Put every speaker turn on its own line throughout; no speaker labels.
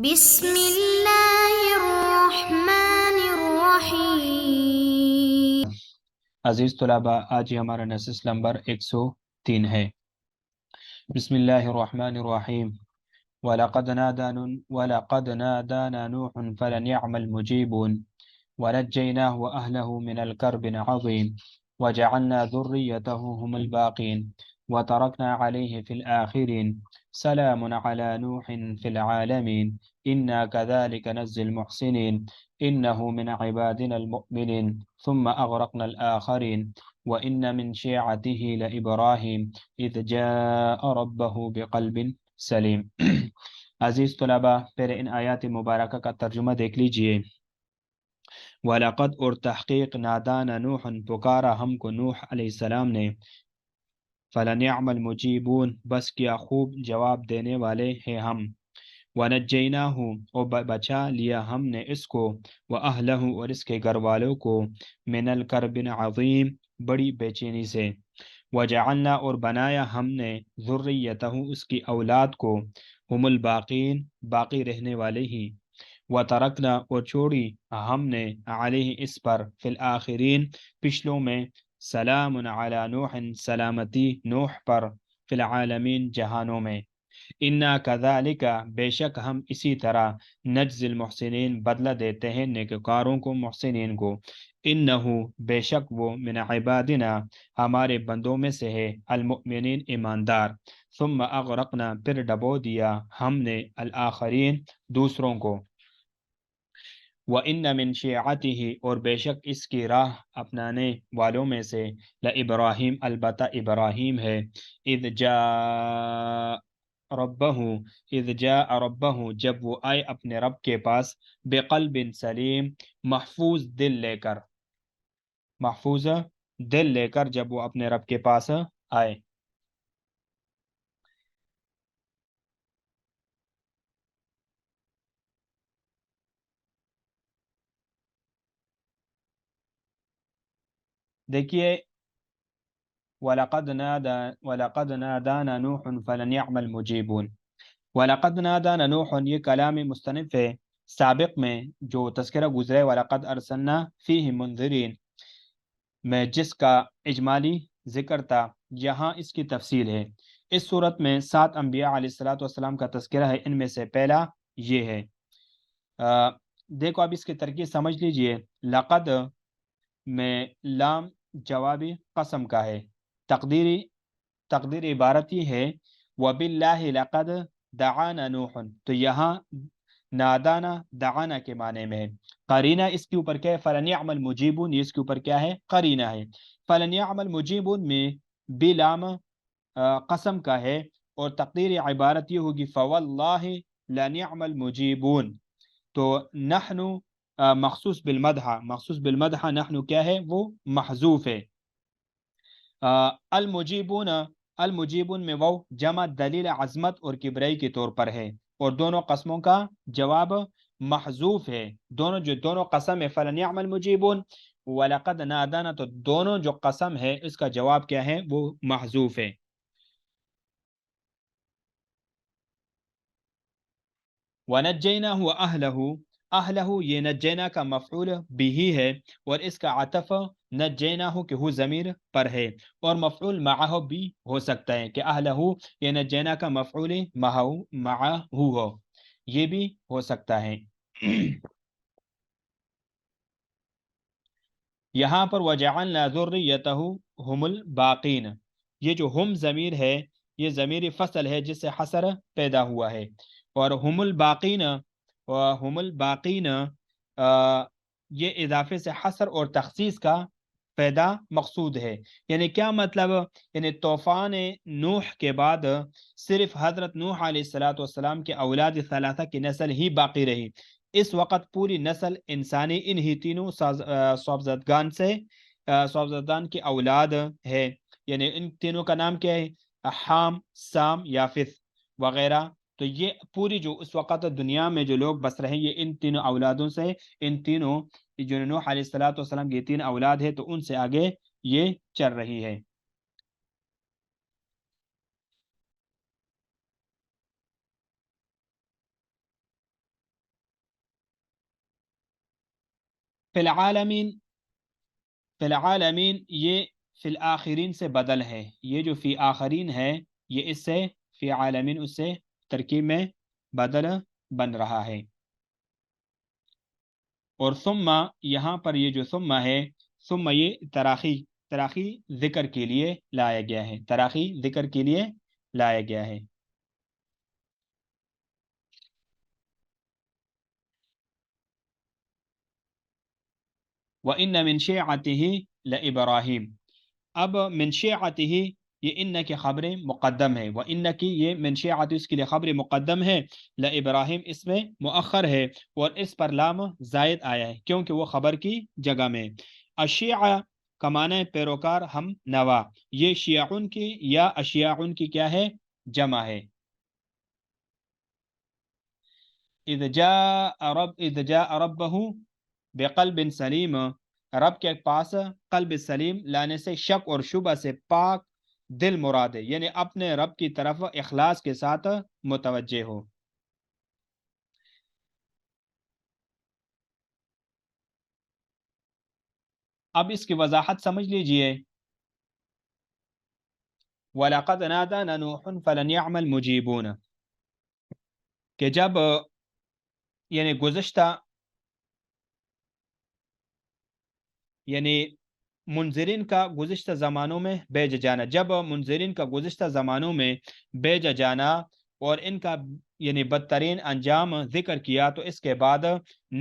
بسم اللہ الرحمن الرحیم۔
عزیز طلباء، آج ہی ہمارا نصیص نمبر 103 ہے۔ بسم اللہ الرحمن الرحیم۔ وَلَقَدْ نَادَانَا نُوحٌ فَلَنِعْمَ الْمُجِيبُونَ وَنَجَّيْنَاهُ وَأَهْلَهُ مِنَ الْكَرْبِ الْعَظِيمِ وَجَعَلْنَا ذُرِّيَّتَهُ هُمُ الْبَاقِينَ وَتَرَكْنَا عَلَيْهِ فِي الْآخِرِينَ سَلَامٌ عَلَى نُوحٍ فِي الْعَالَمِينَ إِنَّا كَذَلِكَ نَجْزِي الْمُحْسِنِينَ إِنَّهُ مِنْ عِبَادِنَا الْمُؤْمِنِينَ ثُمَّ أَغْرَقْنَا الْآخَرِينَ وَإِنَّ مِنْ شِيعَتِهِ لَإِبْرَاهِيمَ إِذْ جَاءَ رَبَّهُ بِقَلْبٍ سلیم۔ عزیز طلباء، پہلے ان آیات مبارکہ کا ترجمہ دیکھ لیجئے۔ وَلَقَدْ اور تحقیق نادانا نوح پکارا ہم کو نوح علیہ السلام نے، فَلَنِعْمَ الْمُجِيبُونَ بس کیا خوب جواب دینے والے ہیں ہم، وَنَجَّيْنَاهُ اور بچا لیا ہم نے اس کو، وَأَهْلَهُ اور اس کے گھر والوں کو، مِنَ الْكَرْبِ الْعَظِيمِ بڑی بے چینی سے، وَجَعَلْنَا اور بنایا ہم نے، ذُرِّيَّتَهُ اس کی اولاد کو، ہم الباقین باقی رہنے والے ہی، وَتَرَكْنَا اور چھوڑی ہم نے، علیہ اس پر، فی الآخرین پچھلوں میں، سلام علی نوح سلامتی نوح پر، فی العالمین جہانوں میں، انا کذالک بے شک ہم اسی طرح، نجزی المحسنین بدلہ دیتے ہیں نیکوکاروں کو، محسنین کو، انہو بے شک وہ، من عبادنا ہمارے بندوں میں سے ہے، المؤمنین ایماندار، ثم اغرقنا پھر ڈبو دیا ہم نے، الآخرین دوسروں کو، وَإِنَّ مِن شِيعَتِهِ اور بے شک اس کی راہ اپنانے والوں میں سے، لَإِبْرَاهِيمَ البتہ ابراہیم ہے، اذ جاء ربہ جب وہ آئے اپنے رب کے پاس، بقلب سلیم محفوظ دل لے کر جب وہ اپنے رب کے پاس آئے۔ دیکھیے، وَلَقَدْ نَادَانَا نُوحٌ فَلَنِعْمَ الْمُجِيبُونَ۔ وَلَقَدْ نَادَانَا نُوحٌ یہ کلام مصنف ہے، سابق میں جو تذکرہ گزرے وَلَقَدْ أَرْسَلْنَا فِيهِ مُنذِرِينَ میں جس کا اجمالی ذکر تھا، یہاں اس کی تفصیل ہے۔ اس صورت میں 7 انبیاء علیہ السلام کا تذکرہ ہے، ان میں سے پہلا یہ ہے۔ دیکھو اب اس کی ترکیب سمجھ لیجئے۔ لقد میں لام جوابی قسم کا ہے، تقدیر عبارت یہ ہے، وَبِاللَّهِ لَقَدْ دَعَانَا نُوحٌ تو یہاں نادانا دعانا کے معنی میں ہے۔ قرینہ اس کے اوپر کیا ہے؟ فَلَنِعْمَ الْمُجِيبُونَ یہ اس کے اوپر کیا ہے؟ قرینہ ہے۔ فَلَنِعْمَ الْمُجِيبُونَ میں بلام قسم کا ہے، اور تقدیر عبارت یہ ہوگی، فَوَاللَّهِ لَنِعْمَ الْمُجِيبُونَ تو نحن مخصوص بالمدح نحن کیا ہے؟ وہ محذوف ہے۔ المجیبون میں وہ جمع دلیل عظمت اور کبریائی کے طور پر ہے، اور دونوں قسموں کا جواب محذوف ہے۔ دونوں قسم ہے، فلنعم المجیبون ولقد نادانا تو دونوں جو قسم ہے اس کا جواب کیا ہے؟ وہ محذوف ہے۔ وَنَجَّيْنَاهُ وَأَهْلَهُ اہلہ یہ نجینا کا مفعول بھی ہے، اور اس کا عطف نجیناہ کہ ہو ضمیر پر ہے، اور مفعول معہ بھی ہو سکتا ہے کہ اہلہ یہ نجینا کا مفعول معہ ہو، یہ بھی ہو سکتا ہے۔ یہاں پر وَجَعَلْنَا ذُرِّيَّتَهُ هُمُ الْبَاقِينَ یہ جو ہم ضمیر ہے، یہ ضمیر فصل ہے جس سے حصر پیدا ہوا ہے، اور ہم الباقین یہ اضافے سے حصر اور تخصیص کا پیدا مقصود ہے۔ یعنی کیا مطلب؟ یعنی طوفان نوح کے بعد صرف حضرت نوح علیہ السلام کے اولاد ثلاثہ کی نسل ہی باقی رہی۔ اس وقت پوری نسل انسانی انہی تینوں صوبزدگان کی اولاد ہے، یعنی ان تینوں کا نام کیا ہے؟ حام، سام، یافث وغیرہ۔ تو یہ پوری جو اس وقت دنیا میں جو لوگ بس رہے ہیں، یہ ان تینوں اولادوں سے، ان تینوں جو نوح علیہ السلام کی 3 اولاد ہے، تو ان سے آگے یہ چل رہی ہے۔ فی العالمین، فی العالمین یہ فی الآخرین سے بدل ہے، یہ جو فی آخرین ہے یہ اس سے فی عالمین اس سے ترکیب میں بدل بن رہا ہے۔ اور ثم یہاں پر یہ جو ثم ہے، ثم یہ تراخی ذکر کے لیے لایا گیا ہے، تراخی ذکر کے لیے لایا گیا ہے۔ وَإِنَّ مِن شِيعَتِهِ لَإِبْرَاهِيمَ، اب من شیعتہ یہ ان کی خبر مقدم ہے، وَإِنَّ کی یہ من شیعتہ اس کے لیے خبر مقدم ہے، لَإِبْرَاهِيم اس میں مؤخر ہے، اور اس پر لام زائد آیا ہے کیونکہ وہ خبر کی جگہ میں۔ الشیعہ کا معنی پیروکار، ہم نوا، یہ شیعون کی یا اشیاعون کی کیا ہے؟ جمع ہے۔ اذ جاء ربہ بقلب سلیم، رب کے پاس قلب سلیم لانے سے شک اور شبہ سے پاک دل مراد ہے، یعنی اپنے رب کی طرف اخلاص کے ساتھ متوجہ ہو۔ اب اس کی وضاحت سمجھ لیجئے۔ وَلَقَدْ نَادَانَا نُوحٌ فَلَنِعْمَ الْمُجِيبُونَ، کہ جب یعنی گزشتہ یعنی منذرین کا گزشتہ زمانوں میں بھیجا جانا، جب منذرین کا گزشتہ زمانوں میں بھیجا جانا اور ان کا یعنی بدترین انجام ذکر کیا، تو اس کے بعد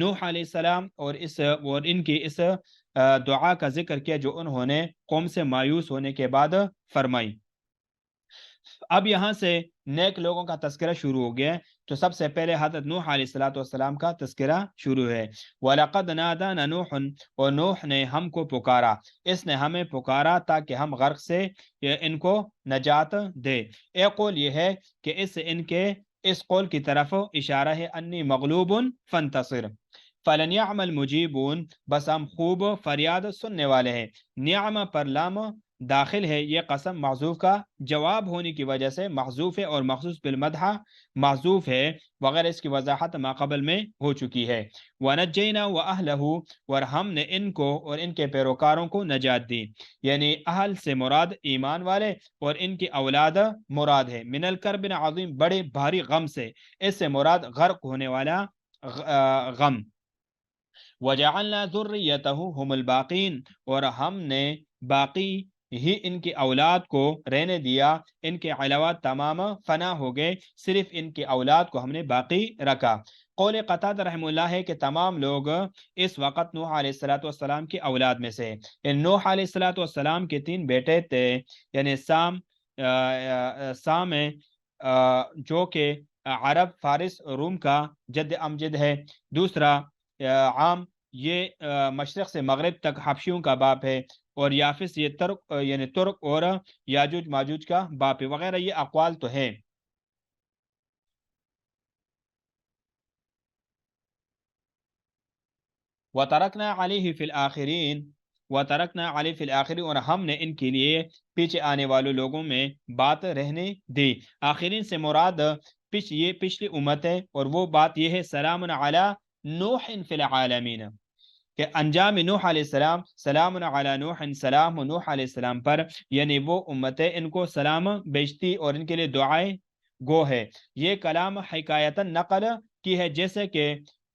نوح علیہ السلام اور ان کی اس دعا کا ذکر کیا جو انہوں نے قوم سے مایوس ہونے کے بعد فرمائی۔ اب یہاں سے نیک لوگوں کا تذکرہ شروع ہو گیا، تو سب سے پہلے حضرت نوح علیہ السلام کا تذکرہ شروع ہے۔ وَلَقَدْ نَادَانَا نُوحٌ، اور نوح نے ہم کو پکارا، اس نے ہمیں پکارا تاکہ ہم غرق سے ان کو نجات دے۔ ایک قول یہ ہے کہ ان کے اس قول کی طرف اشارہ ہے، انی مغلوب فانتصر، فَلَنِعْمَ الْمُجِيبُونَ، بس ہم خوب فریاد سننے والے ہیں۔ نعم پر لام داخل ہے، یہ قسم محذوف کا جواب ہونے کی وجہ سے محذوف ہے، اور مخصوص بالمدح محذوف ہے وغیرہ، اس کی وضاحت ما قبل میں ہو چکی ہے۔ وَنَجَّيْنَا وَأَهْلَهُ، اور ہم نے ان کو اور ان کے پیروکاروں کو نجات دی، یعنی اہل سے مراد ایمان والے اور ان کی اولاد مراد ہے، من الکرب عظیم، بڑے بھاری غم سے، اس سے مراد غرق ہونے والا غم۔ وَجَعَلْنَا ذُرِّيَّتَهُ هُمُ الْبَاقِينَ، اور ہم نے باقی ہی ان کی اولاد کو رہنے دیا، ان کے علاوہ تمام فنا ہو گئے، صرف ان کی اولاد کو ہم نے باقی رکھا۔ قول قتادہ رحمہ اللہ ہے کہ تمام لوگ اس وقت نوح علیہ السلام کی اولاد میں سے، نوح علیہ السلام کے 3 بیٹے تھے، یعنی سام جو کہ عرب فارس روم کا جد امجد ہے، دوسرا عام، یہ مشرق سے مغرب تک حبشیوں کا باپ ہے، اور یافس یہ ترک اور یاجوج ماجوج کا باپ ہے، وغیرہ یہ اقوال تو ہے۔ وَتَرَكْنَا عَلَيْهِ فِي الْآخِرِينَ، وَتَرَكْنَا عَلَيْهِ فِي الْآخِرِينَ، اور ہم نے ان کے لیے پیچھے آنے والے لوگوں میں بات رہنے دی۔ آخرین سے مراد یہ پچھلی امت ہے، اور وہ بات یہ ہے، سلام علی نوح فی العالمین، کہ انجام نوح علیہ السلام، سلام علی نوح، سلام نوح علیہ السلام پر، یعنی وہ امتیں ان کو سلام بیچتی اور ان کے لیے دعائیں گو ہے۔ یہ کلام حکایتاً نقل کی ہے، جیسے کہ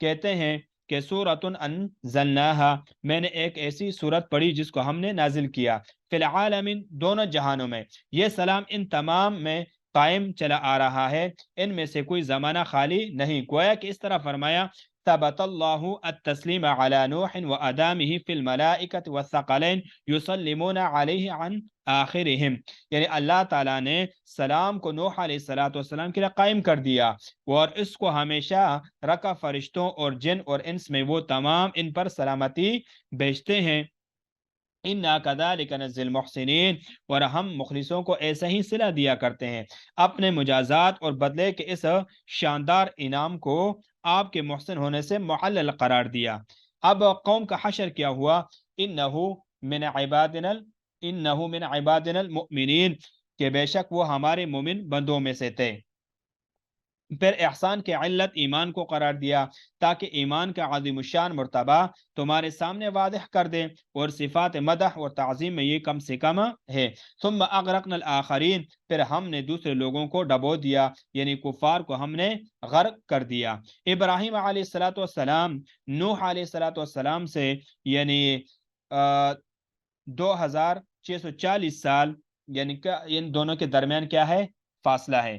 کہتے ہیں کہ سورۃ انزلناہا، میں نے ایک ایسی سورت پڑھی جس کو ہم نے نازل کیا، فی العالمین، دونوں جہانوں میں، یہ سلام ان تمام میں قائم چلا آ رہا ہے، ان میں سے کوئی زمانہ خالی نہیں، گویا کہ اس طرح فرمایا، ثبت اللہ التسلیم علی نوح وادامہ فی الملائکۃ والثقلین یسلمون علیہ عن آخرہم، یعنی اللہ تعالیٰ نے سلام کو نوح علیہ السلام کے لیے قائم کر دیا، اور اس کو ہمیشہ رکھا فرشتوں اور جن اور انس میں، وہ تمام ان پر سلامتی بھیجتے ہیں۔ اِنَّا كَذَلِكَ نَجْزِي الْمُحْسِنِينَ، اور ہم مخلصوں کو ایسے ہی صلہ دیا کرتے ہیں۔ اپنے مجازات اور بدلے کے اس شاندار انعام کو آپ کے محسن ہونے سے معلل قرار دیا۔ اب قوم کا حشر کیا ہوا، اِنَّهُ مِنْ عِبَادِنَا الْمُؤْمِنِينَ، کہ بے شک وہ ہمارے مومن بندوں میں سے تھے۔ پھر احسان کے علت ایمان کو قرار دیا تاکہ ایمان کا عظیم الشان مرتبہ تمہارے سامنے واضح کر دے، اور صفات مدح اور تعظیم میں یہ کم سے کم ہے۔ ثم اغرقنا الآخرین، پھر ہم نے دوسرے لوگوں کو ڈبو دیا، یعنی کفار کو ہم نے غرق کر دیا۔ ابراہیم علیہ السلام نوح علیہ السلام سے یعنی 2640 سال، یعنی کہ ان دونوں کے درمیان کیا ہے؟ فاصلہ ہے۔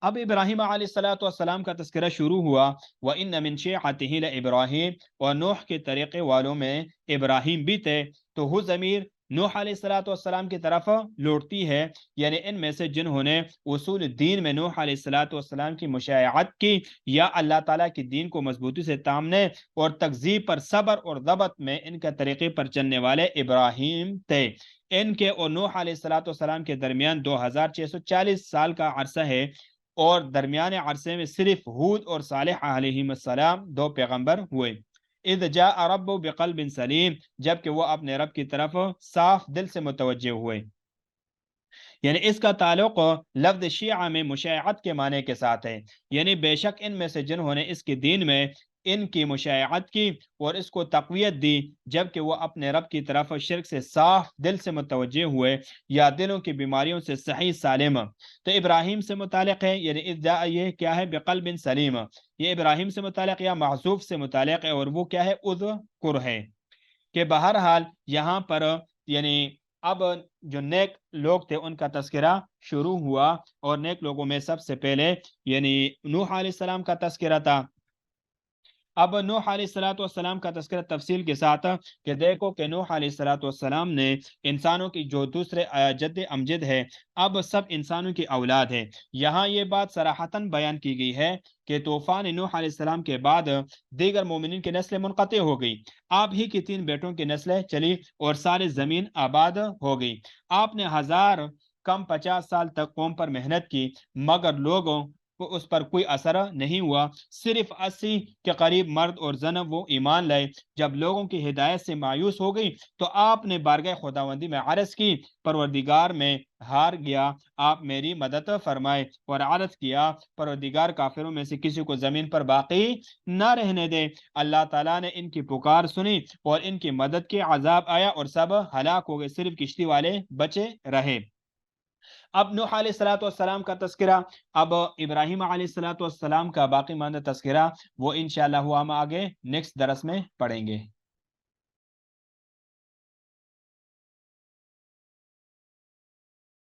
اب ابراہیم علیہ السلام کا تذکرہ شروع ہوا۔ وَإِنَّ مِن شِيعَتِهِ لَإِبْرَاهِيمَ، اور نوح کے طریقے والوں میں ابراہیم بھی تھے، تو وہ ضمیر نوح علیہ السلام کی طرف لوٹتی ہے، یعنی ان میں سے جنہوں نے اصول دین میں نوح علیہ السلام کی مشایعت کی یا اللہ تعالیٰ کی دین کو مضبوطی سے تامنے اور تکذیب پر صبر اور ضبط میں ان کا طریقے پر چلنے والے ابراہیم تھے۔ ان کے اور نوح علیہ السلام کے درمیان 2640 سال کا عرصہ ہے، اور درمیان عرصے میں صرف ہود اور صالح علیہ السلام دو پیغمبر ہوئے۔ اذ جاء رب بقلب سلیم، جبکہ وہ اپنے رب کی طرف صاف دل سے متوجہ ہوئے۔ یعنی اس کا تعلق لفظ شیعہ میں مشایعت کے معنی کے ساتھ ہے، یعنی بے شک ان میں سے جنہوں نے اس کے دین میں ان کی مشایعت کی اور اس کو تقویت دی، جبکہ وہ اپنے رب کی طرف شرک سے صاف دل سے متوجہ ہوئے یا دلوں کی بیماریوں سے صحیح سالم۔ تو ابراہیم سے متعلق ہے، یعنی یہ کیا ہے؟ بقلب سلیم، یہ ابراہیم سے متعلق یا محذوف سے متعلق ہے، اور وہ کیا ہے؟ اذکر ہے۔ کہ بہرحال یہاں پر یعنی اب جو نیک لوگ تھے ان کا تذکرہ شروع ہوا، اور نیک لوگوں میں سب سے پہلے یعنی نوح علیہ السلام کا تذکرہ تھا۔ اب نوح علیہ السلام کا تذکرہ تفصیل کے ساتھ کہ دیکھو کہ نوح علیہ السلام نے انسانوں کی جو دوسرے جد امجد ہے، اب سب انسانوں کی اولاد ہے۔ یہاں یہ بات صراحتاً بیان کی گئی ہے کہ طوفان نوح علیہ السلام کے بعد دیگر مومنین کی نسلیں منقطع ہو گئی، آپ ہی کی 3 بیٹوں کی نسلیں چلی اور ساری زمین آباد ہو گئی۔ آپ نے 1000 کم 50 سال تک قوم پر محنت کی، مگر لوگوں کو اس پر کوئی اثر نہیں ہوا۔ صرف 80 کے قریب مرد اور زن وہ ایمان لائے۔ جب لوگوں کی ہدایت سے مایوس ہو گئی تو آپ نے بارگاہ خداوندی میں عرض کی، پروردگار میں ہار گیا، آپ میری مدد فرمائے، اور عرض کیا پروردگار کافروں میں سے کسی کو زمین پر باقی نہ رہنے دے۔ اللہ تعالیٰ نے ان کی پکار سنی اور ان کی مدد کی، عذاب آیا اور سب ہلاک ہو گئے، صرف کشتی والے بچے رہے۔ اب نوح علیہ السلام کا تذکرہ، اب ابراہیم علیہ السلام کا باقی ماندہ تذکرہ وہ انشاءاللہ ہم آگے نیکسٹ درس میں پڑھیں گے۔